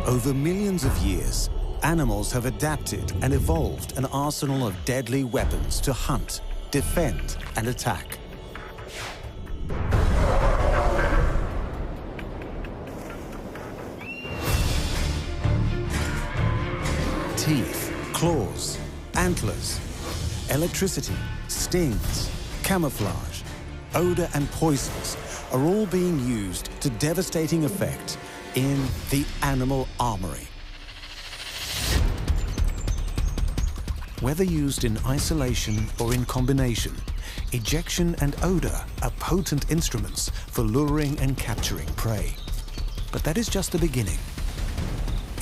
Over millions of years, animals have adapted and evolved an arsenal of deadly weapons to hunt, defend, and attack. Teeth, claws, antlers, electricity, stings, camouflage, odor, and poisons are all being used to devastating effect in the animal armory. Whether used in isolation or in combination, ejection and odor are potent instruments for luring and capturing prey. But that is just the beginning.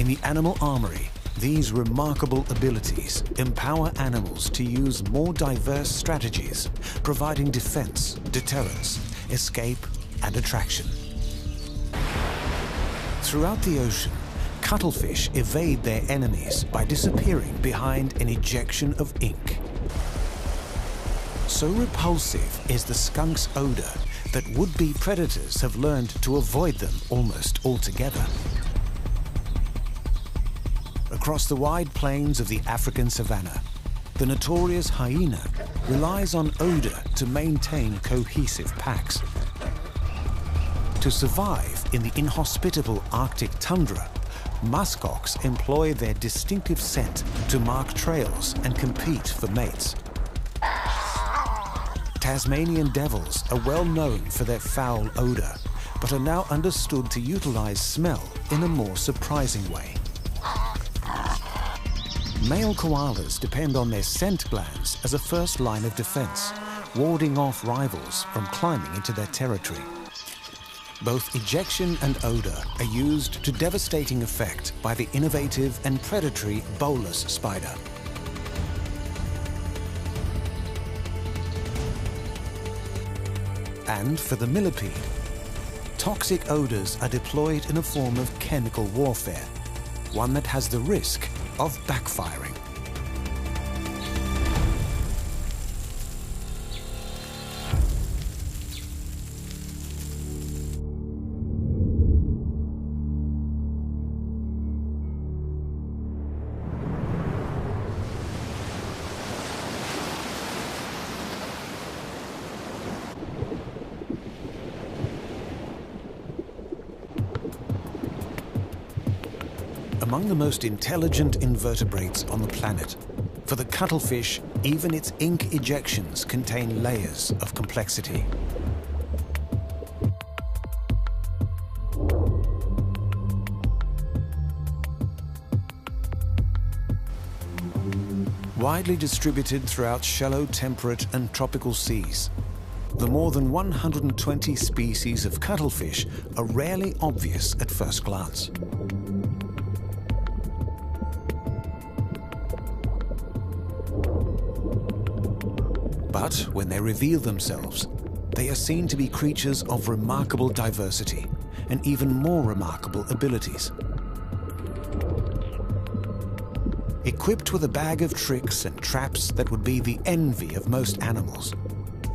In the animal armory, these remarkable abilities empower animals to use more diverse strategies, providing defense, deterrence, escape, and attraction. Throughout the ocean, cuttlefish evade their enemies by disappearing behind an ejection of ink. So repulsive is the skunk's odor that would-be predators have learned to avoid them almost altogether. Across the wide plains of the African savanna, the notorious hyena relies on odor to maintain cohesive packs. To survive in the inhospitable Arctic tundra, muskox employ their distinctive scent to mark trails and compete for mates. Tasmanian devils are well known for their foul odor, but are now understood to utilize smell in a more surprising way. Male koalas depend on their scent glands as a first line of defense, warding off rivals from climbing into their territory. Both ejection and odor are used to devastating effect by the innovative and predatory bolus spider. And for the millipede, toxic odors are deployed in a form of chemical warfare, one that has the risk of backfiring. Among the most intelligent invertebrates on the planet, for the cuttlefish, even its ink ejections contain layers of complexity. Widely distributed throughout shallow temperate and tropical seas, the more than 120 species of cuttlefish are rarely obvious at first glance. But when they reveal themselves, they are seen to be creatures of remarkable diversity and even more remarkable abilities. Equipped with a bag of tricks and traps that would be the envy of most animals,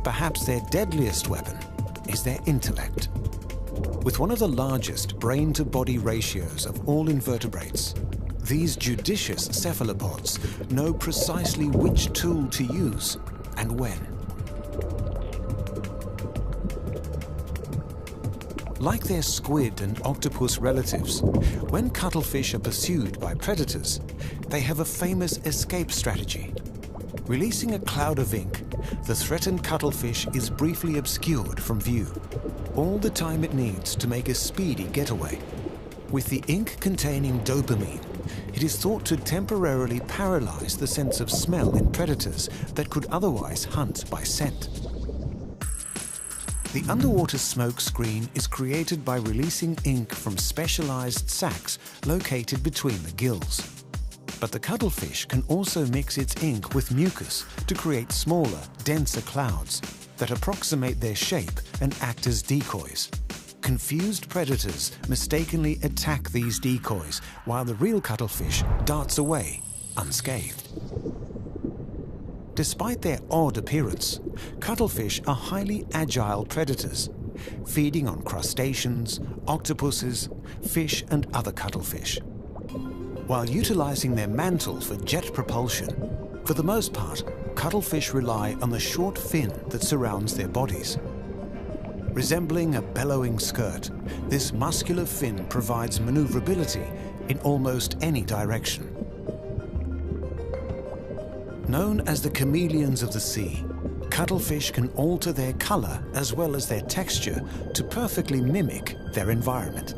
perhaps their deadliest weapon is their intellect. With one of the largest brain-to-body ratios of all invertebrates, these judicious cephalopods know precisely which tool to use and when. Like their squid and octopus relatives, when cuttlefish are pursued by predators, they have a famous escape strategy. Releasing a cloud of ink, the threatened cuttlefish is briefly obscured from view, all the time it needs to make a speedy getaway. With the ink containing dopamine, it is thought to temporarily paralyze the sense of smell in predators that could otherwise hunt by scent. The underwater smoke screen is created by releasing ink from specialized sacs located between the gills. But the cuttlefish can also mix its ink with mucus to create smaller, denser clouds that approximate their shape and act as decoys. Confused predators mistakenly attack these decoys while the real cuttlefish darts away unscathed. Despite their odd appearance, cuttlefish are highly agile predators, feeding on crustaceans, octopuses, fish and other cuttlefish. While utilizing their mantle for jet propulsion, for the most part, cuttlefish rely on the short fin that surrounds their bodies. Resembling a bellowing skirt, this muscular fin provides maneuverability in almost any direction. Known as the chameleons of the sea, cuttlefish can alter their color as well as their texture to perfectly mimic their environment.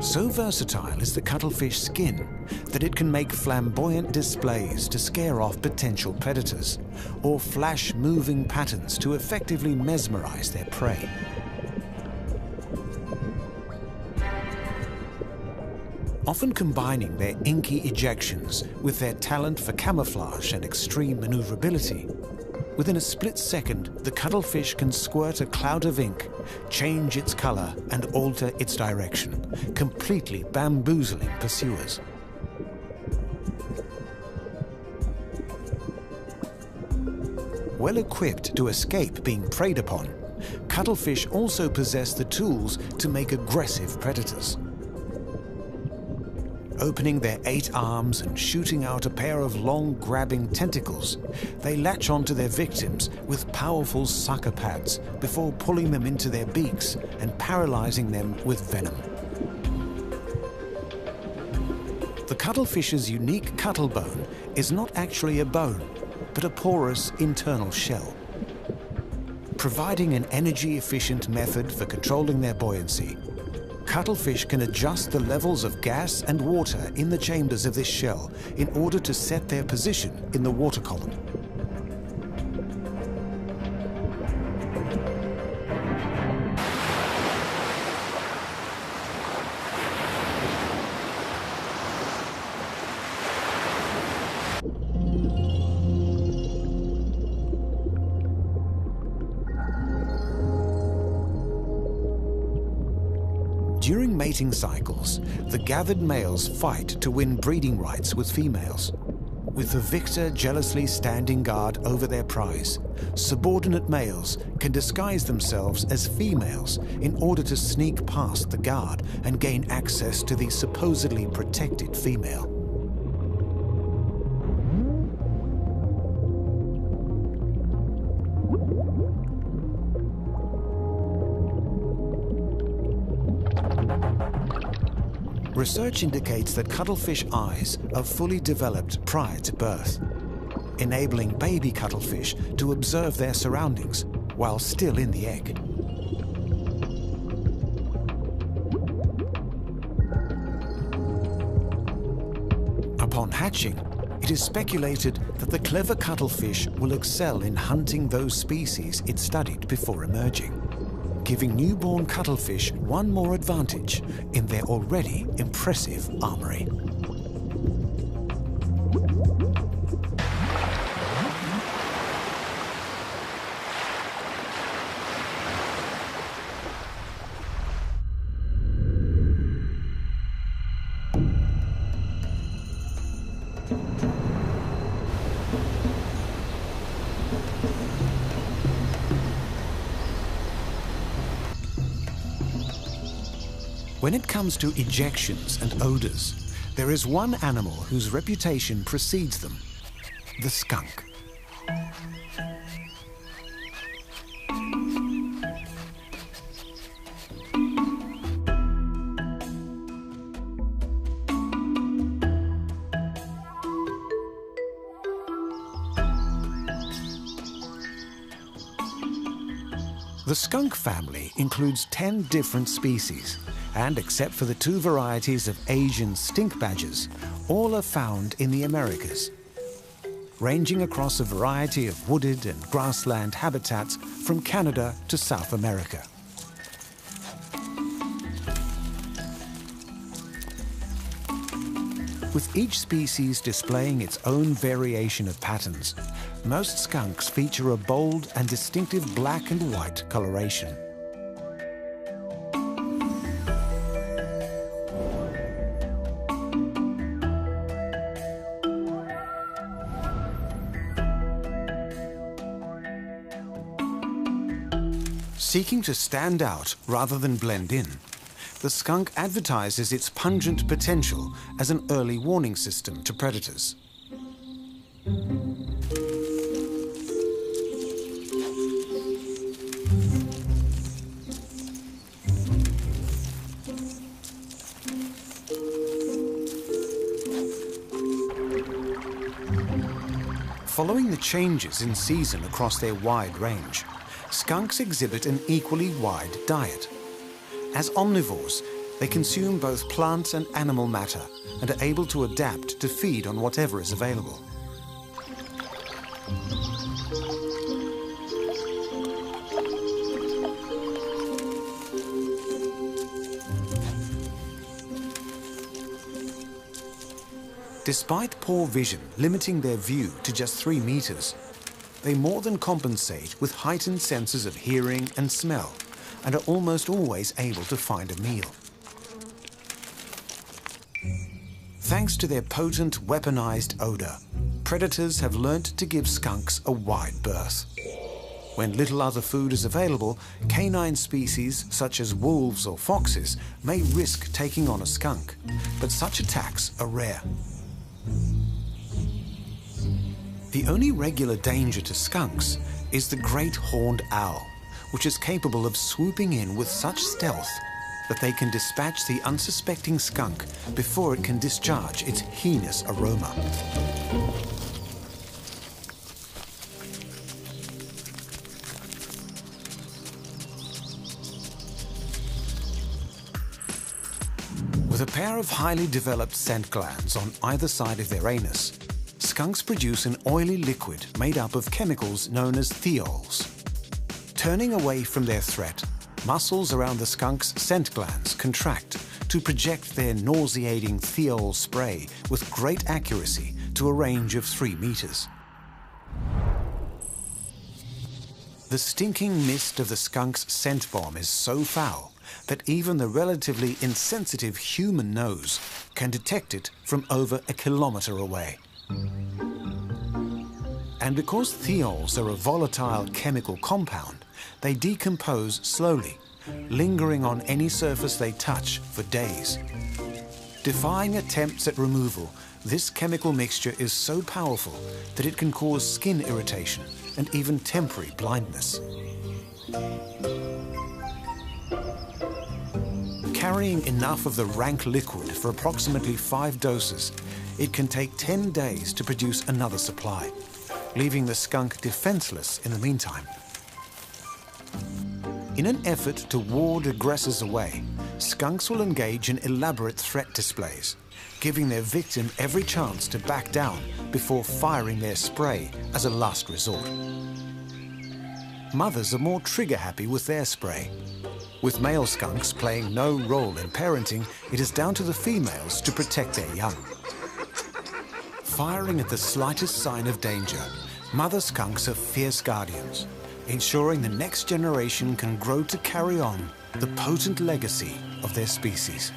So versatile is the cuttlefish skin that it can make flamboyant displays to scare off potential predators, or flash moving patterns to effectively mesmerize their prey. Often combining their inky ejections with their talent for camouflage and extreme maneuverability, within a split second, the cuttlefish can squirt a cloud of ink, change its color, and alter its direction, completely bamboozling pursuers. Well equipped to escape being preyed upon, cuttlefish also possess the tools to make aggressive predators. Opening their 8 arms and shooting out a pair of long, grabbing tentacles, they latch onto their victims with powerful sucker pads before pulling them into their beaks and paralyzing them with venom. The cuttlefish's unique cuttlebone is not actually a bone, but a porous internal shell. Providing an energy-efficient method for controlling their buoyancy, cuttlefish can adjust the levels of gas and water in the chambers of this shell in order to set their position in the water column. During mating cycles, the gathered males fight to win breeding rights with females. With the victor jealously standing guard over their prize, subordinate males can disguise themselves as females in order to sneak past the guard and gain access to the supposedly protected female. Research indicates that cuttlefish eyes are fully developed prior to birth, enabling baby cuttlefish to observe their surroundings while still in the egg. Upon hatching, it is speculated that the clever cuttlefish will excel in hunting those species it studied before emerging, giving newborn cuttlefish one more advantage in their already impressive armory. When it comes to ejections and odors, there is one animal whose reputation precedes them: the skunk. The skunk family includes 10 different species, and except for the 2 varieties of Asian stink badgers, all are found in the Americas, ranging across a variety of wooded and grassland habitats from Canada to South America. With each species displaying its own variation of patterns, most skunks feature a bold and distinctive black and white coloration. Seeking to stand out rather than blend in, the skunk advertises its pungent potential as an early warning system to predators. Following the changes in season across their wide range, skunks exhibit an equally wide diet. As omnivores, they consume both plant and animal matter and are able to adapt to feed on whatever is available. Despite poor vision limiting their view to just 3 meters, they more than compensate with heightened senses of hearing and smell and are almost always able to find a meal. Thanks to their potent weaponized odor, predators have learnt to give skunks a wide berth. When little other food is available, canine species such as wolves or foxes may risk taking on a skunk, but such attacks are rare. The only regular danger to skunks is the great horned owl, which is capable of swooping in with such stealth that they can dispatch the unsuspecting skunk before it can discharge its heinous aroma. With a pair of highly developed scent glands on either side of their anus, skunks produce an oily liquid made up of chemicals known as thiols. Turning away from their threat, muscles around the skunk's scent glands contract to project their nauseating thiol spray with great accuracy to a range of 3 meters. The stinking mist of the skunk's scent bomb is so foul that even the relatively insensitive human nose can detect it from over a kilometer away. And because thiols are a volatile chemical compound, they decompose slowly, lingering on any surface they touch for days. Defying attempts at removal, this chemical mixture is so powerful that it can cause skin irritation and even temporary blindness. Carrying enough of the rank liquid for approximately 5 doses, it can take 10 days to produce another supply, leaving the skunk defenseless in the meantime. In an effort to ward aggressors away, skunks will engage in elaborate threat displays, giving their victim every chance to back down before firing their spray as a last resort. Mothers are more trigger-happy with their spray. With male skunks playing no role in parenting, it is down to the females to protect their young. Firing at the slightest sign of danger, mother skunks are fierce guardians, ensuring the next generation can grow to carry on the potent legacy of their species.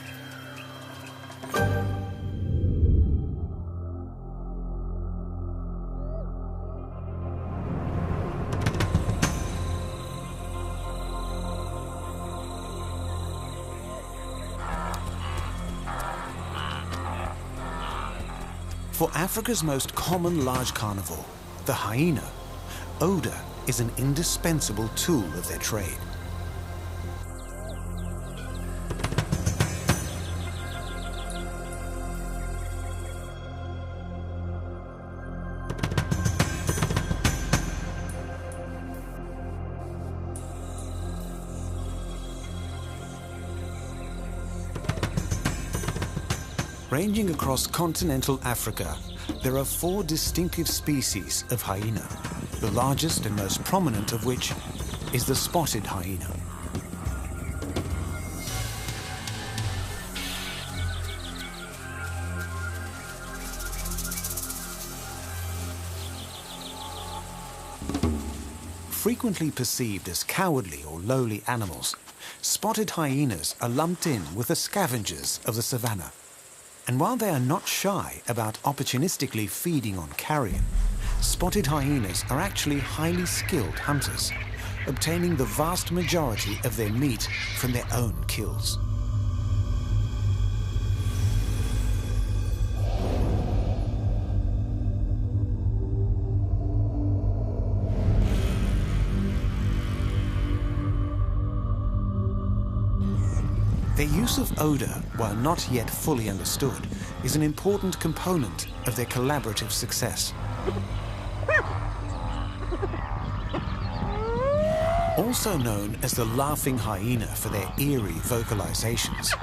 For Africa's most common large carnivore, the hyena, odor is an indispensable tool of their trade. Ranging across continental Africa, there are 4 distinctive species of hyena, the largest and most prominent of which is the spotted hyena. frequently perceived as cowardly or lowly animals, spotted hyenas are lumped in with the scavengers of the savannah. And while they are not shy about opportunistically feeding on carrion, spotted hyenas are actually highly skilled hunters, obtaining the vast majority of their meat from their own kills. Their use of odor, while not yet fully understood, is an important component of their collaborative success. Also known as the laughing hyena for their eerie vocalizations,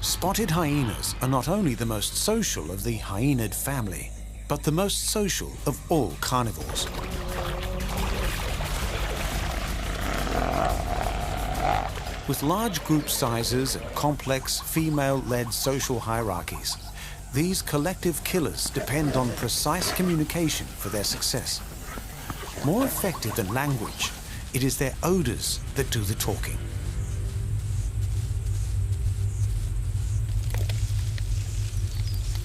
spotted hyenas are not only the most social of the hyenid family, but the most social of all carnivores. With large group sizes and complex female-led social hierarchies, these collective killers depend on precise communication for their success. More effective than language, it is their odors that do the talking.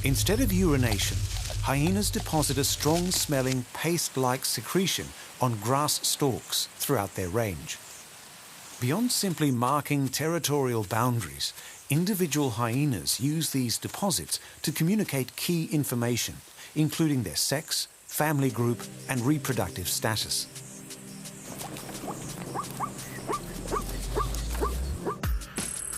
Instead of urination, hyenas deposit a strong-smelling paste-like secretion on grass stalks throughout their range. Beyond simply marking territorial boundaries, individual hyenas use these deposits to communicate key information, including their sex, family group, and reproductive status.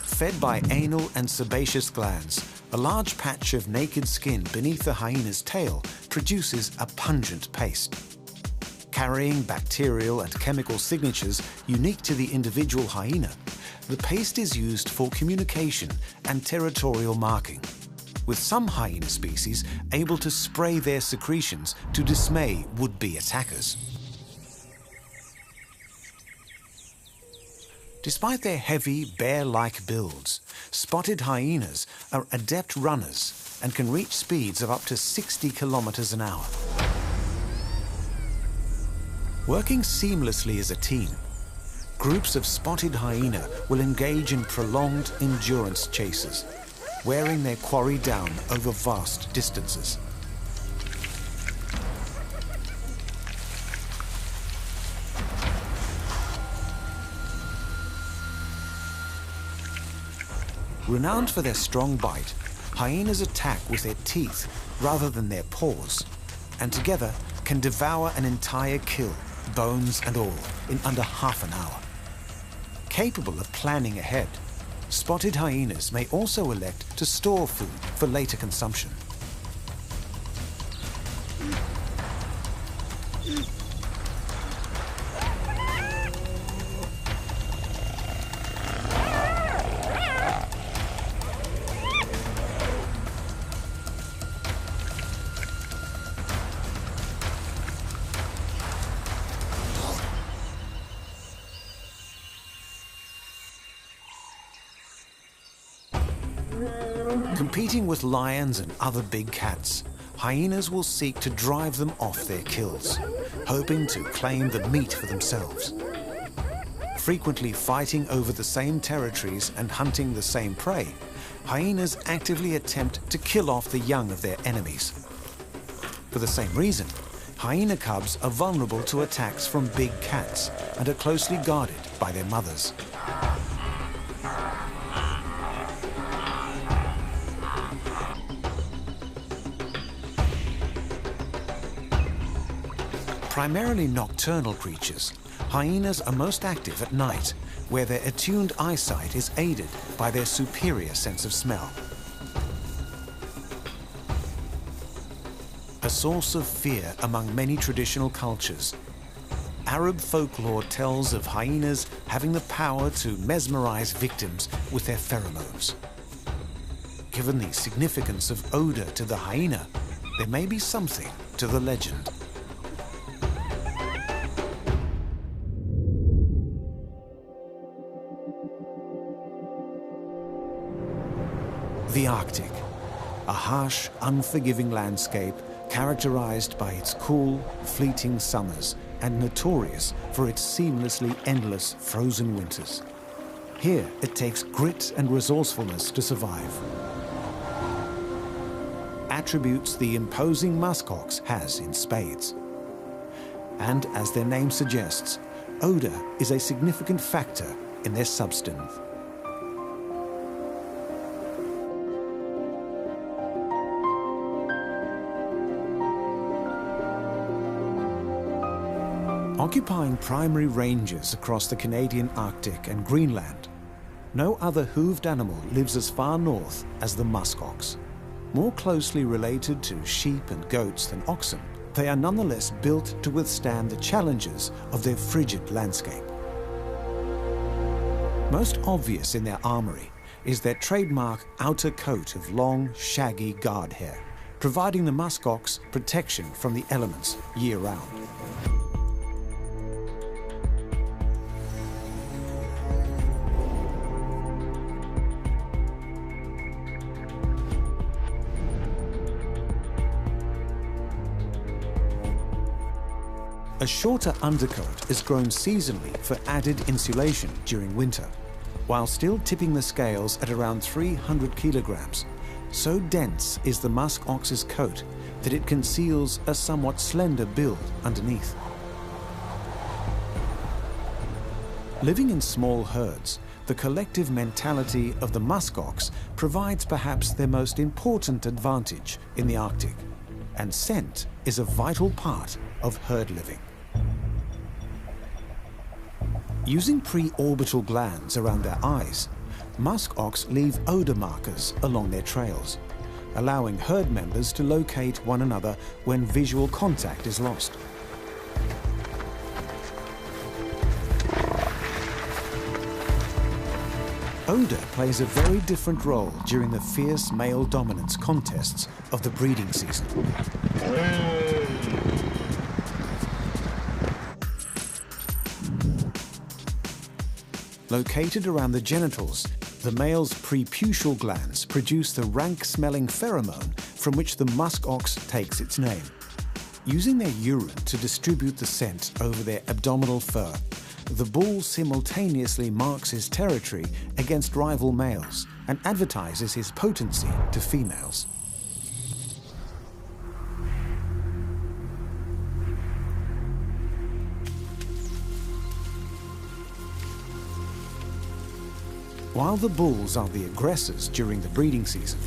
Fed by anal and sebaceous glands, a large patch of naked skin beneath the hyena's tail produces a pungent paste. Carrying bacterial and chemical signatures unique to the individual hyena, the paste is used for communication and territorial marking, with some hyena species able to spray their secretions to dismay would-be attackers. Despite their heavy, bear-like builds, spotted hyenas are adept runners and can reach speeds of up to 60 kilometers an hour. Working seamlessly as a team, groups of spotted hyena will engage in prolonged endurance chases, wearing their quarry down over vast distances. Renowned for their strong bite, hyenas attack with their teeth rather than their paws, and together can devour an entire kill, bones and all, in under half an hour. Capable of planning ahead, spotted hyenas may also elect to store food for later consumption. Competing with lions and other big cats, hyenas will seek to drive them off their kills, hoping to claim the meat for themselves. Frequently fighting over the same territories and hunting the same prey, hyenas actively attempt to kill off the young of their enemies. For the same reason, hyena cubs are vulnerable to attacks from big cats and are closely guarded by their mothers. Primarily nocturnal creatures, hyenas are most active at night, where their attuned eyesight is aided by their superior sense of smell. A source of fear among many traditional cultures, Arab folklore tells of hyenas having the power to mesmerize victims with their pheromones. Given the significance of odor to the hyena, there may be something to the legend. The Arctic, a harsh, unforgiving landscape characterized by its cool, fleeting summers and notorious for its seamlessly endless frozen winters. Here, it takes grit and resourcefulness to survive. Attributes the imposing muskox has in spades. And as their name suggests, odor is a significant factor in their subsistence. Occupying primary ranges across the Canadian Arctic and Greenland, no other hooved animal lives as far north as the muskox. More closely related to sheep and goats than oxen, they are nonetheless built to withstand the challenges of their frigid landscape. Most obvious in their armory is their trademark outer coat of long, shaggy guard hair, providing the muskox protection from the elements year-round. A shorter undercoat is grown seasonally for added insulation during winter, while still tipping the scales at around 300 kilograms. So dense is the musk ox's coat that it conceals a somewhat slender build underneath. Living in small herds, the collective mentality of the musk ox provides perhaps their most important advantage in the Arctic, and scent is a vital part of herd living. Using pre-orbital glands around their eyes, musk ox leave odor markers along their trails, allowing herd members to locate one another when visual contact is lost. Odor plays a very different role during the fierce male dominance contests of the breeding season. Located around the genitals, the male's preputial glands produce the rank-smelling pheromone from which the musk ox takes its name. Using their urine to distribute the scent over their abdominal fur, the bull simultaneously marks his territory against rival males and advertises his potency to females. While the bulls are the aggressors during the breeding season,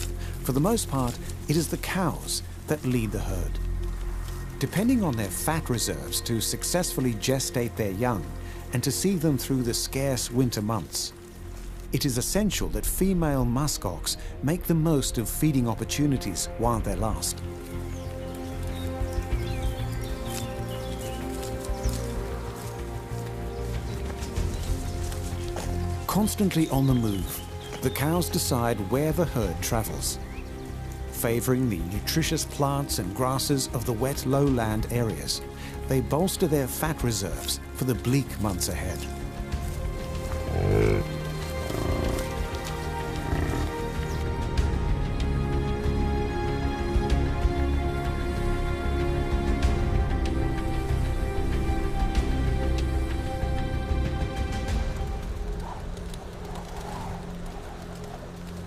for the most part, it is the cows that lead the herd. Depending on their fat reserves to successfully gestate their young and to see them through the scarce winter months, it is essential that female muskox make the most of feeding opportunities while they last. Constantly on the move, the cows decide where the herd travels. Favoring the nutritious plants and grasses of the wet lowland areas, they bolster their fat reserves for the bleak months ahead.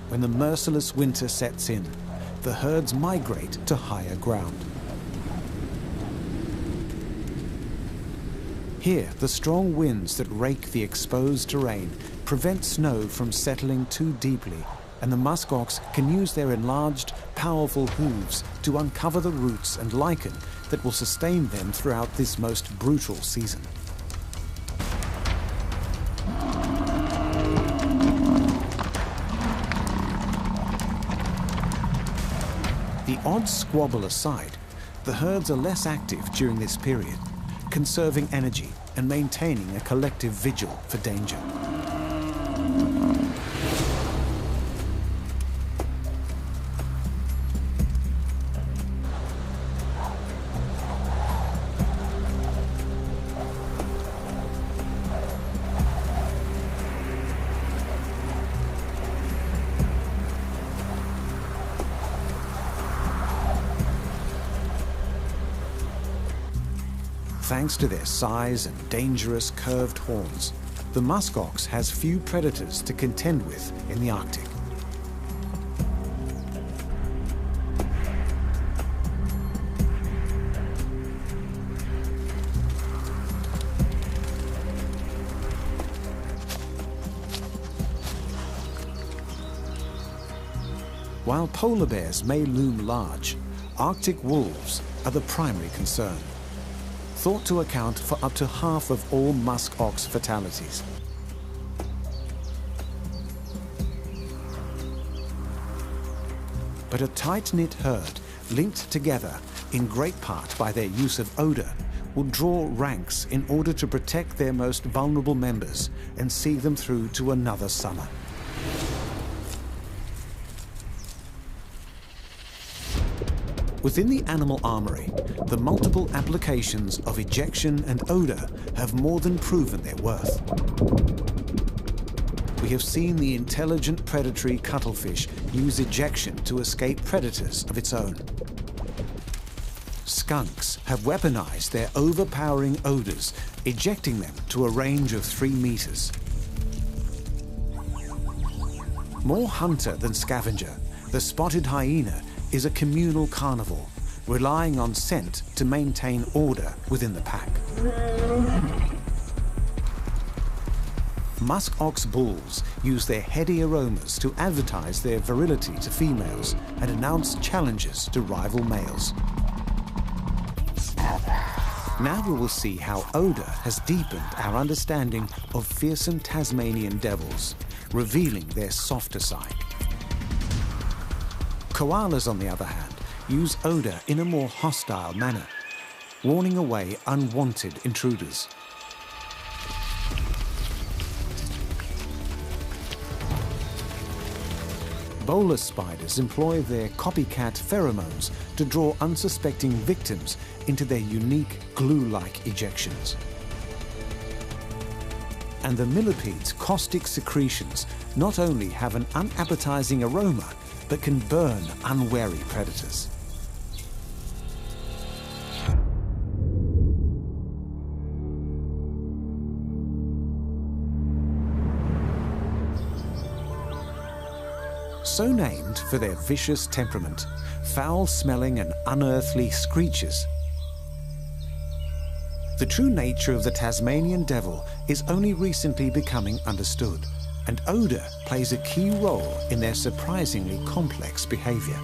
When the merciless winter sets in, the herds migrate to higher ground. Here, the strong winds that rake the exposed terrain prevent snow from settling too deeply, and the muskox can use their enlarged, powerful hooves to uncover the roots and lichen that will sustain them throughout this most brutal season. The odd squabble aside, the herds are less active during this period, conserving energy and maintaining a collective vigil for danger. Thanks to their size and dangerous curved horns, the musk ox has few predators to contend with in the Arctic. While polar bears may loom large, Arctic wolves are the primary concern, thought to account for up to half of all musk ox fatalities. But a tight-knit herd, linked together in great part by their use of odor, will draw ranks in order to protect their most vulnerable members and see them through to another summer. Within the animal armory, the multiple applications of ejection and odor have more than proven their worth. We have seen the intelligent predatory cuttlefish use ejection to escape predators of its own. Skunks have weaponized their overpowering odors, ejecting them to a range of 3 meters. More hunter than scavenger, the spotted hyena is a communal carnivore, relying on scent to maintain order within the pack. Musk ox bulls use their heady aromas to advertise their virility to females and announce challenges to rival males. Now we will see how odor has deepened our understanding of fearsome Tasmanian devils, revealing their softer side. Koalas, on the other hand, use odor in a more hostile manner, warning away unwanted intruders. Bowler spiders employ their copycat pheromones to draw unsuspecting victims into their unique glue-like ejections. And the millipede's caustic secretions not only have an unappetizing aroma, but can burn unwary predators. So named for their vicious temperament, foul-smelling and unearthly screeches, the true nature of the Tasmanian devil is only recently becoming understood, and odor plays a key role in their surprisingly complex behavior.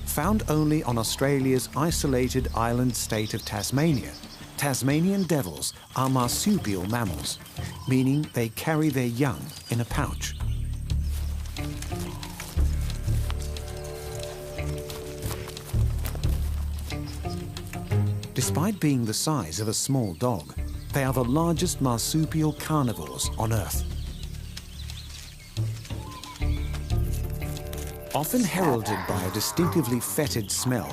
Found only on Australia's isolated island state of Tasmania, Tasmanian devils are marsupial mammals, meaning they carry their young in a pouch. Despite being the size of a small dog, they are the largest marsupial carnivores on Earth. Often heralded by a distinctively fetid smell,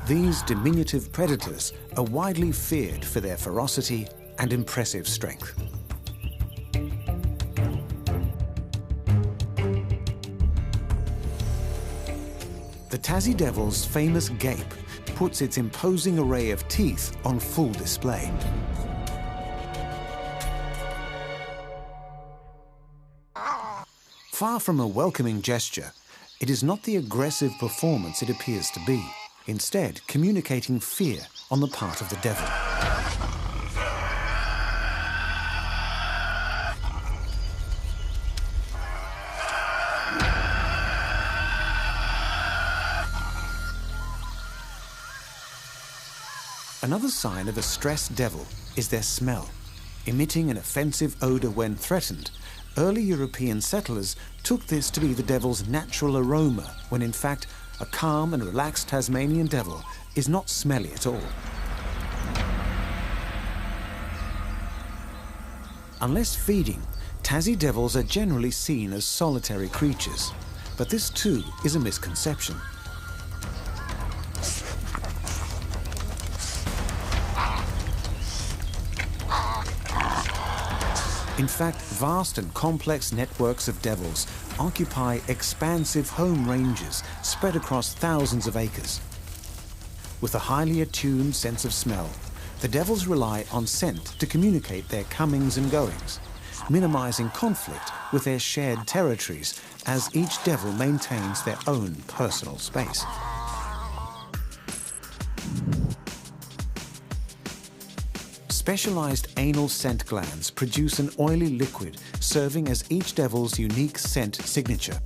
these diminutive predators are widely feared for their ferocity and impressive strength. The Tassie devil's famous gape puts its imposing array of teeth on full display. Far from a welcoming gesture, it is not the aggressive performance it appears to be, instead communicating fear on the part of the devil. Another sign of a stressed devil is their smell. Emitting an offensive odor when threatened, early European settlers took this to be the devil's natural aroma, when in fact, a calm and relaxed Tasmanian devil is not smelly at all. Unless feeding, Tassie devils are generally seen as solitary creatures, but this too is a misconception. In fact, vast and complex networks of devils occupy expansive home ranges spread across thousands of acres. With a highly attuned sense of smell, the devils rely on scent to communicate their comings and goings, minimizing conflict with their shared territories as each devil maintains their own personal space. Specialized anal scent glands produce an oily liquid serving as each devil's unique scent signature.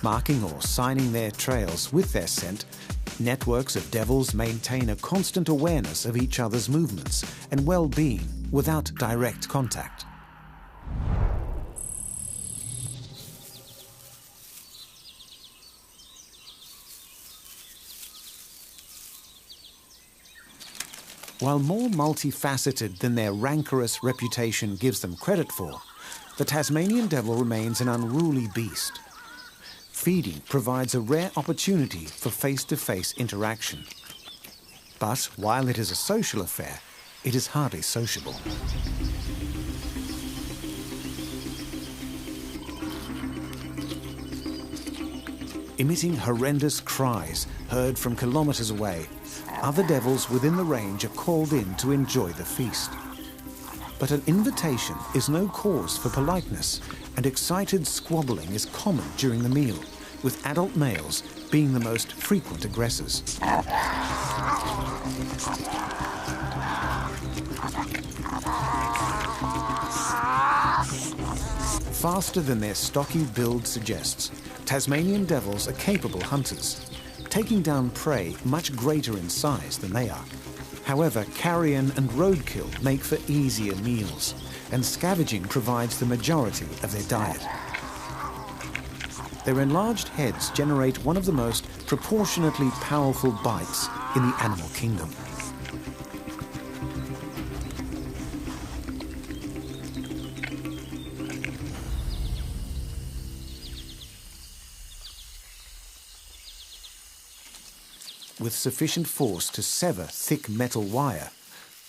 Marking or signing their trails with their scent, networks of devils maintain a constant awareness of each other's movements and well-being without direct contact. While more multifaceted than their rancorous reputation gives them credit for, the Tasmanian devil remains an unruly beast. Feeding provides a rare opportunity for face-to-face interaction. But while it is a social affair, it is hardly sociable. Emitting horrendous cries heard from kilometers away, other devils within the range are called in to enjoy the feast. But an invitation is no cause for politeness, and excited squabbling is common during the meal, with adult males being the most frequent aggressors. Faster than their stocky build suggests, Tasmanian devils are capable hunters, taking down prey much greater in size than they are. However, carrion and roadkill make for easier meals, and scavenging provides the majority of their diet. Their enlarged heads generate one of the most proportionately powerful bites in the animal kingdom. With sufficient force to sever thick metal wire,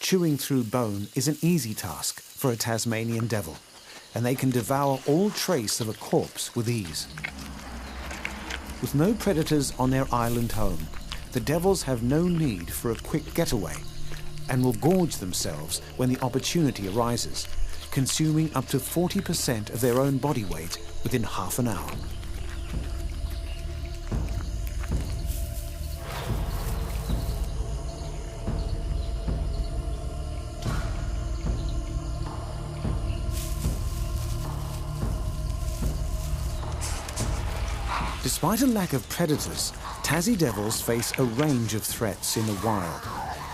chewing through bone is an easy task for a Tasmanian devil, and they can devour all trace of a corpse with ease. With no predators on their island home, the devils have no need for a quick getaway and will gorge themselves when the opportunity arises, consuming up to 40% of their own body weight within half an hour. Despite a lack of predators, Tassie devils face a range of threats in the wild,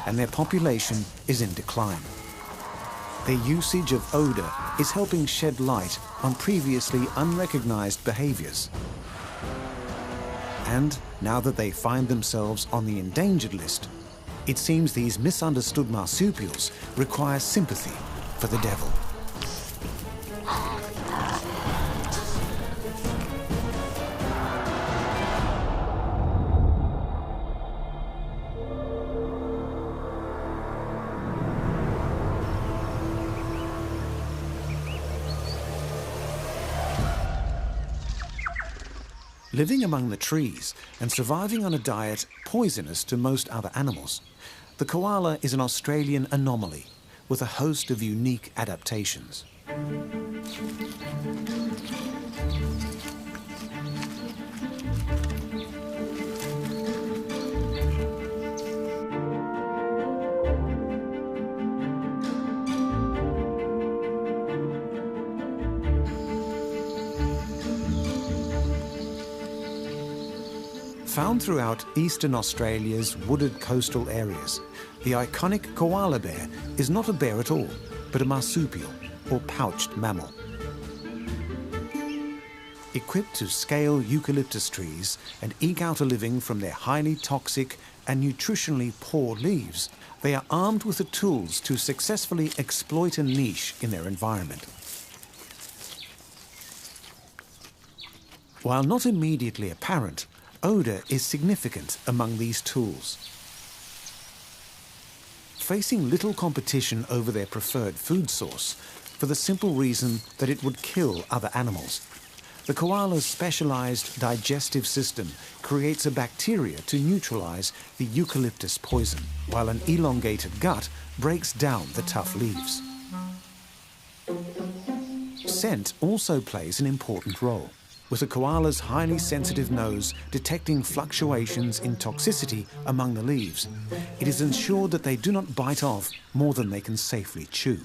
and their population is in decline. Their usage of odour is helping shed light on previously unrecognized behaviours. And now that they find themselves on the endangered list, it seems these misunderstood marsupials require sympathy for the devil. Living among the trees and surviving on a diet poisonous to most other animals, the koala is an Australian anomaly with a host of unique adaptations. Found throughout eastern Australia's wooded coastal areas, the iconic koala bear is not a bear at all, but a marsupial, or pouched mammal. Equipped to scale eucalyptus trees and eke out a living from their highly toxic and nutritionally poor leaves, they are armed with the tools to successfully exploit a niche in their environment. While not immediately apparent, odour is significant among these tools. Facing little competition over their preferred food source, for the simple reason that it would kill other animals. The koala's specialized digestive system creates a bacteria to neutralize the eucalyptus poison, while an elongated gut breaks down the tough leaves. Scent also plays an important role, with a koala's highly sensitive nose detecting fluctuations in toxicity among the leaves. It is ensured that they do not bite off more than they can safely chew.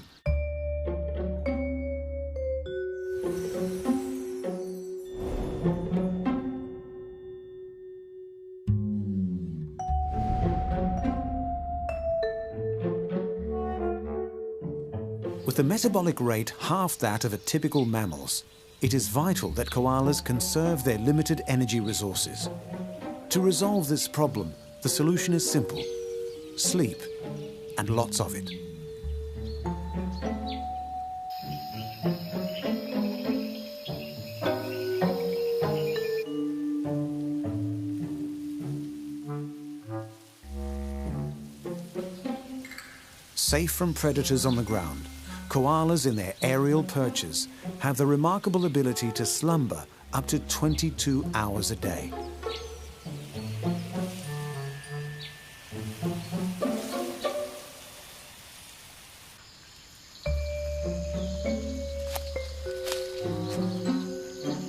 With a metabolic rate half that of a typical mammal's, it is vital that koalas conserve their limited energy resources. To resolve this problem, the solution is simple: sleep, and lots of it. Safe from predators on the ground, koalas in their aerial perches have the remarkable ability to slumber up to 22 hours a day.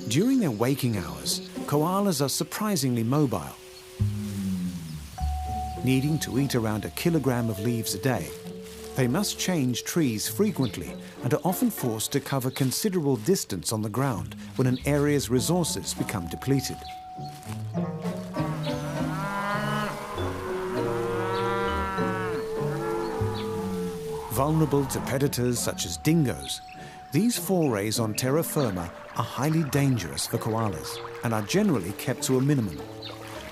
During their waking hours, koalas are surprisingly mobile. Needing to eat around 1 kilogram of leaves a day, they must change trees frequently and are often forced to cover considerable distance on the ground when an area's resources become depleted. Vulnerable to predators such as dingoes, these forays on terra firma are highly dangerous for koalas and are generally kept to a minimum.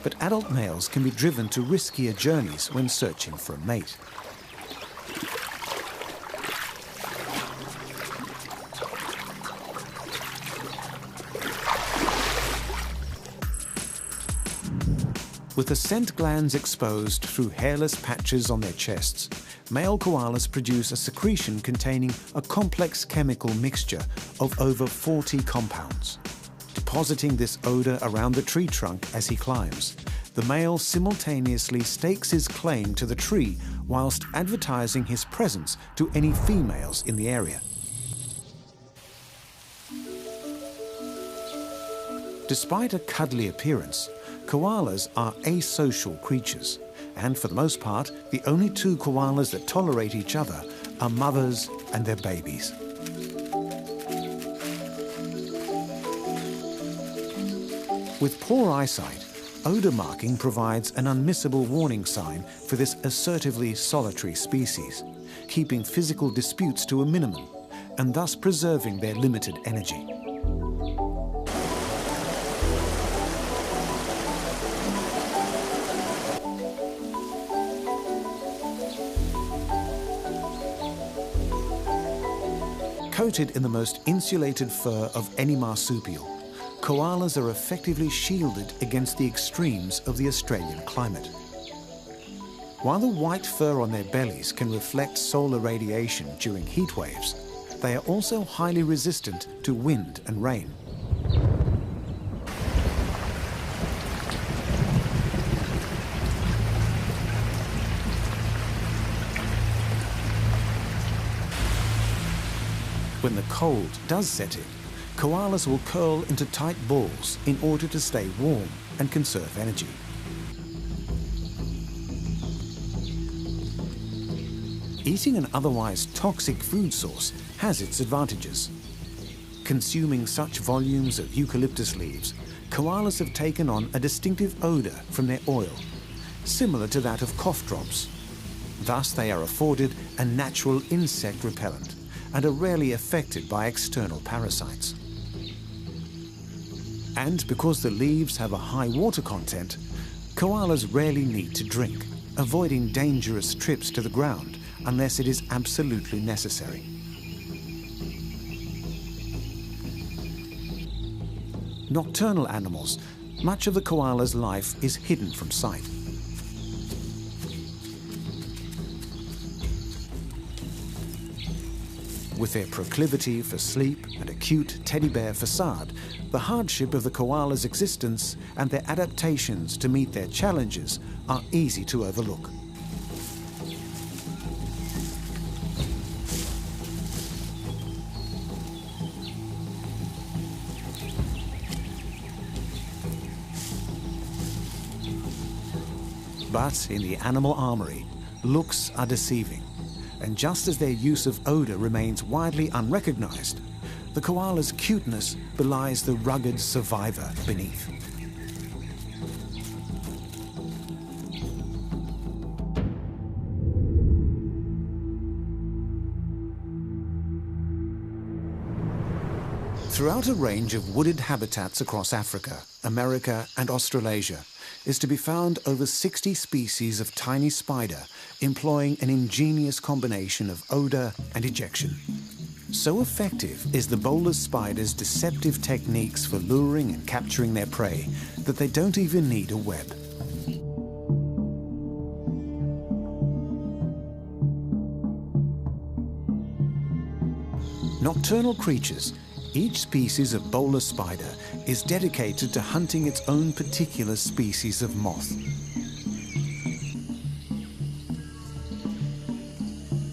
But adult males can be driven to riskier journeys when searching for a mate. With the scent glands exposed through hairless patches on their chests, male koalas produce a secretion containing a complex chemical mixture of over 40 compounds. Depositing this odor around the tree trunk as he climbs, the male simultaneously stakes his claim to the tree whilst advertising his presence to any females in the area. Despite a cuddly appearance, koalas are asocial creatures, and for the most part, the only two koalas that tolerate each other are mothers and their babies. With poor eyesight, odor marking provides an unmissable warning sign for this assertively solitary species, keeping physical disputes to a minimum and thus preserving their limited energy. Coated in the most insulated fur of any marsupial, koalas are effectively shielded against the extremes of the Australian climate. While the white fur on their bellies can reflect solar radiation during heat waves, they are also highly resistant to wind and rain. When the cold does set in, koalas will curl into tight balls in order to stay warm and conserve energy. Eating an otherwise toxic food source has its advantages. Consuming such volumes of eucalyptus leaves, koalas have taken on a distinctive odor from their oil, similar to that of cough drops. Thus, they are afforded a natural insect repellent and are rarely affected by external parasites. And because the leaves have a high water content, koalas rarely need to drink, avoiding dangerous trips to the ground unless it is absolutely necessary. Nocturnal animals, much of the koala's life is hidden from sight. With their proclivity for sleep and a cute teddy bear facade, the hardship of the koala's existence and their adaptations to meet their challenges are easy to overlook. But in the animal armory, looks are deceiving. And just as their use of odor remains widely unrecognized, the koala's cuteness belies the rugged survivor beneath. Throughout a range of wooded habitats across Africa, America, and Australasia, is to be found over 60 species of tiny spider employing an ingenious combination of odor and ejection. So effective is the bowler spider's deceptive techniques for luring and capturing their prey that they don't even need a web. Nocturnal creatures, each species of bowler spider is dedicated to hunting its own particular species of moth.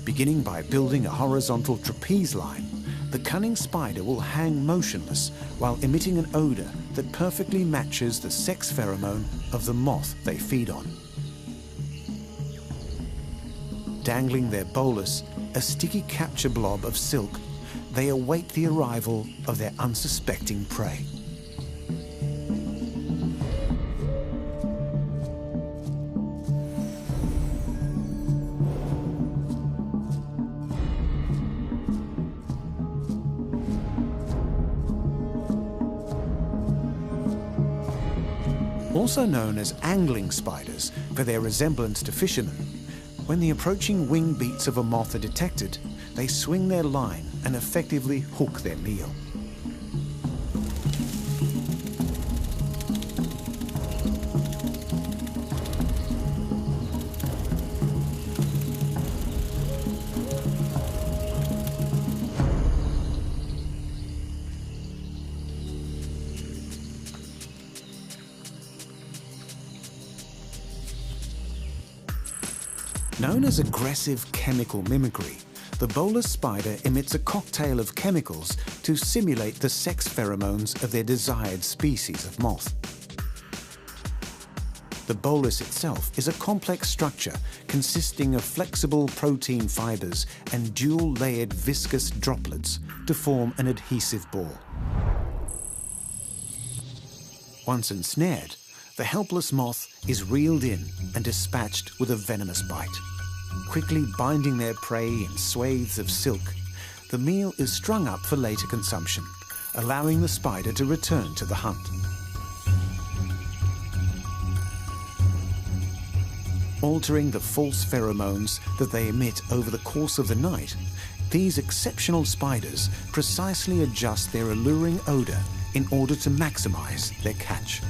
Beginning by building a horizontal trapeze line, the cunning spider will hang motionless while emitting an odor that perfectly matches the sex pheromone of the moth they feed on. Dangling their bolus, a sticky capture blob of silk, they await the arrival of their unsuspecting prey. Also known as angling spiders for their resemblance to fishermen, when the approaching wing beats of a moth are detected, they swing their line and effectively hook their meal. Known as aggressive chemical mimicry, the bowler spider emits a cocktail of chemicals to simulate the sex pheromones of their desired species of moth. The bolus itself is a complex structure consisting of flexible protein fibers and dual-layered viscous droplets to form an adhesive ball. Once ensnared, the helpless moth is reeled in and dispatched with a venomous bite. Quickly binding their prey in swathes of silk, the meal is strung up for later consumption, allowing the spider to return to the hunt. Altering the false pheromones that they emit over the course of the night, these exceptional spiders precisely adjust their alluring odor in order to maximize their catch.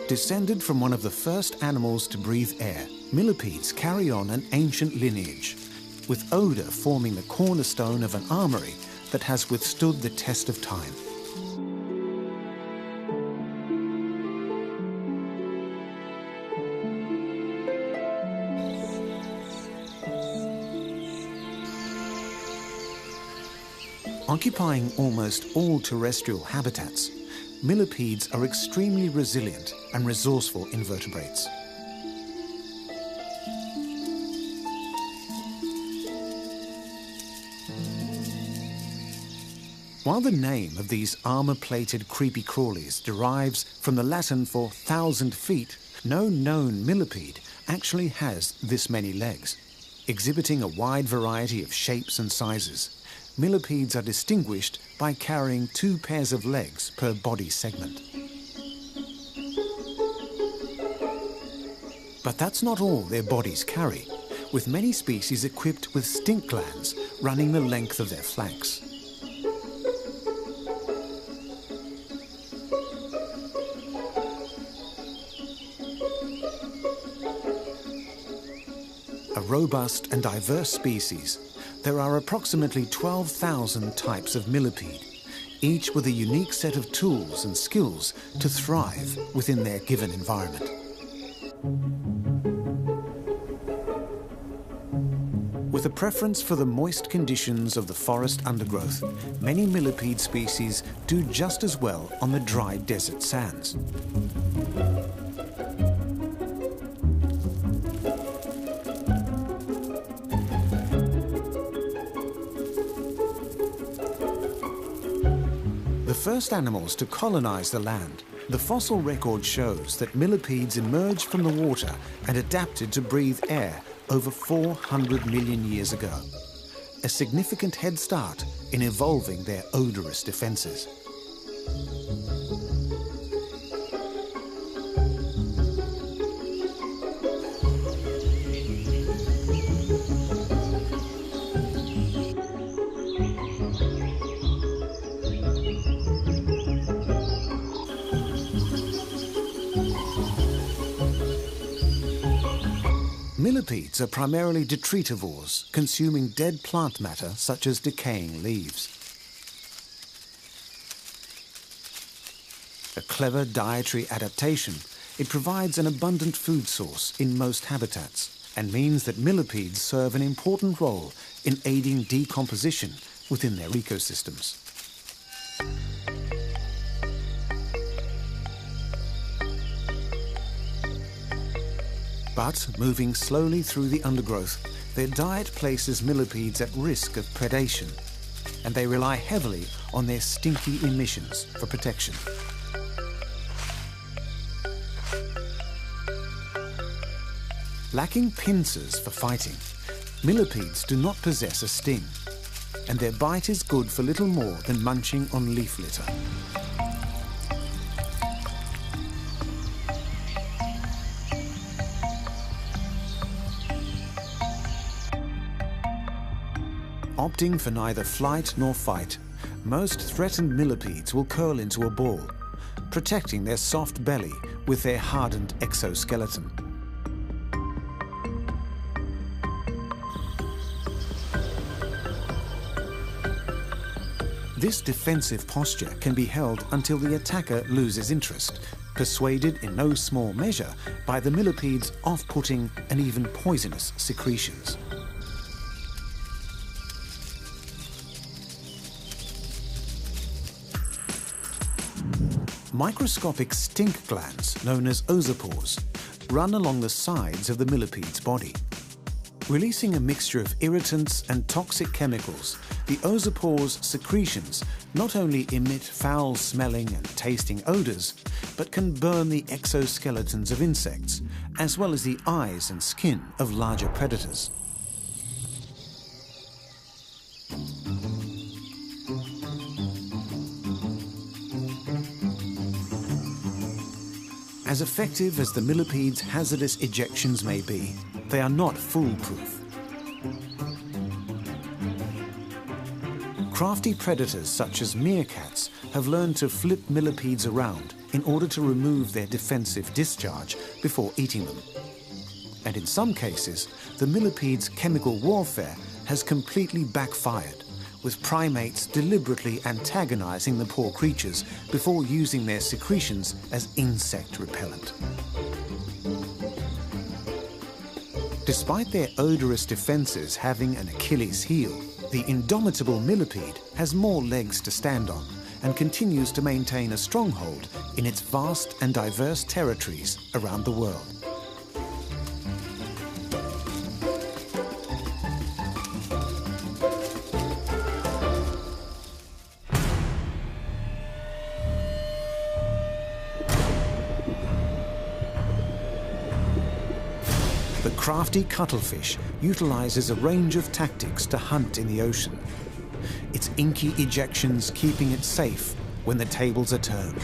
Descended from one of the first animals to breathe air, millipedes carry on an ancient lineage, with odor forming the cornerstone of an armory that has withstood the test of time. Occupying almost all terrestrial habitats, millipedes are extremely resilient and resourceful invertebrates. While the name of these armor-plated creepy crawlies derives from the Latin for 1,000 feet, no known millipede actually has this many legs. Exhibiting a wide variety of shapes and sizes, millipedes are distinguished by carrying 2 pairs of legs per body segment. But that's not all their bodies carry, with many species equipped with stink glands running the length of their flanks. A robust and diverse species, there are approximately 12,000 types of millipede, each with a unique set of tools and skills to thrive within their given environment. With a preference for the moist conditions of the forest undergrowth, many millipede species do just as well on the dry desert sands. The first animals to colonize the land, the fossil record shows that millipedes emerged from the water and adapted to breathe air over 400 million years ago, a significant head start in evolving their odorous defenses. Millipedes are primarily detritivores, consuming dead plant matter such as decaying leaves. A clever dietary adaptation, it provides an abundant food source in most habitats and means that millipedes serve an important role in aiding decomposition within their ecosystems. But moving slowly through the undergrowth, their diet places millipedes at risk of predation, and they rely heavily on their stinky emissions for protection. Lacking pincers for fighting, millipedes do not possess a sting, and their bite is good for little more than munching on leaf litter. Opting for neither flight nor fight, most threatened millipedes will curl into a ball, protecting their soft belly with their hardened exoskeleton. This defensive posture can be held until the attacker loses interest, persuaded in no small measure by the millipede's off-putting and even poisonous secretions. Microscopic stink glands, known as ozophores, run along the sides of the millipede's body. Releasing a mixture of irritants and toxic chemicals, the ozophores' secretions not only emit foul-smelling and tasting odors, but can burn the exoskeletons of insects, as well as the eyes and skin of larger predators. As effective as the millipede's hazardous ejections may be, they are not foolproof. Crafty predators such as meerkats have learned to flip millipedes around in order to remove their defensive discharge before eating them. And in some cases, the millipede's chemical warfare has completely backfired, with primates deliberately antagonizing the poor creatures before using their secretions as insect repellent. Despite their odorous defenses having an Achilles heel, the indomitable millipede has more legs to stand on and continues to maintain a stronghold in its vast and diverse territories around the world. The crafty cuttlefish utilizes a range of tactics to hunt in the ocean, its inky ejections keeping it safe when the tables are turned.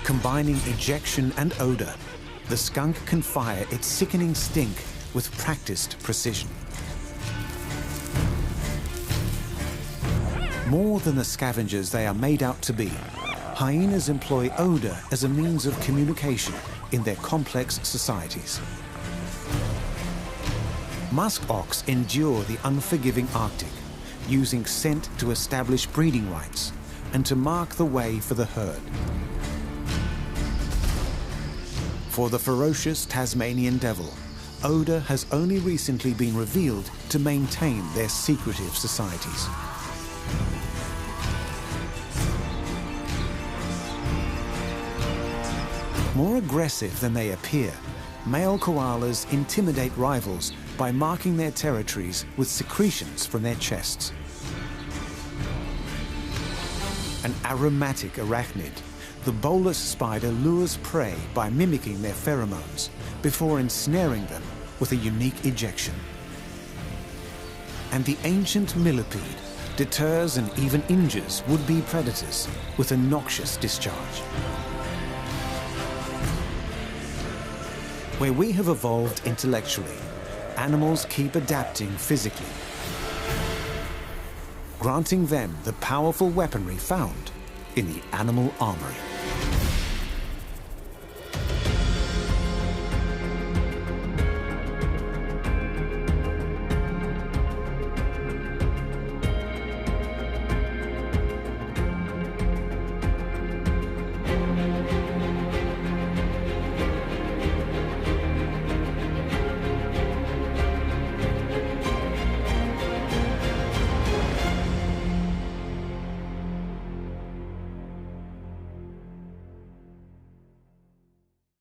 Combining ejection and odor, the skunk can fire its sickening stink with practiced precision. More than the scavengers they are made out to be, hyenas employ odor as a means of communication in their complex societies. Musk ox endure the unforgiving Arctic, using scent to establish breeding rights and to mark the way for the herd. For the ferocious Tasmanian devil, odor has only recently been revealed to maintain their secretive societies. More aggressive than they appear, male koalas intimidate rivals by marking their territories with secretions from their chests. An aromatic arachnid, the bolus spider lures prey by mimicking their pheromones before ensnaring them with a unique ejection. And the ancient millipede deters and even injures would-be predators with a noxious discharge. Where we have evolved intellectually, animals keep adapting physically, granting them the powerful weaponry found in the animal armory.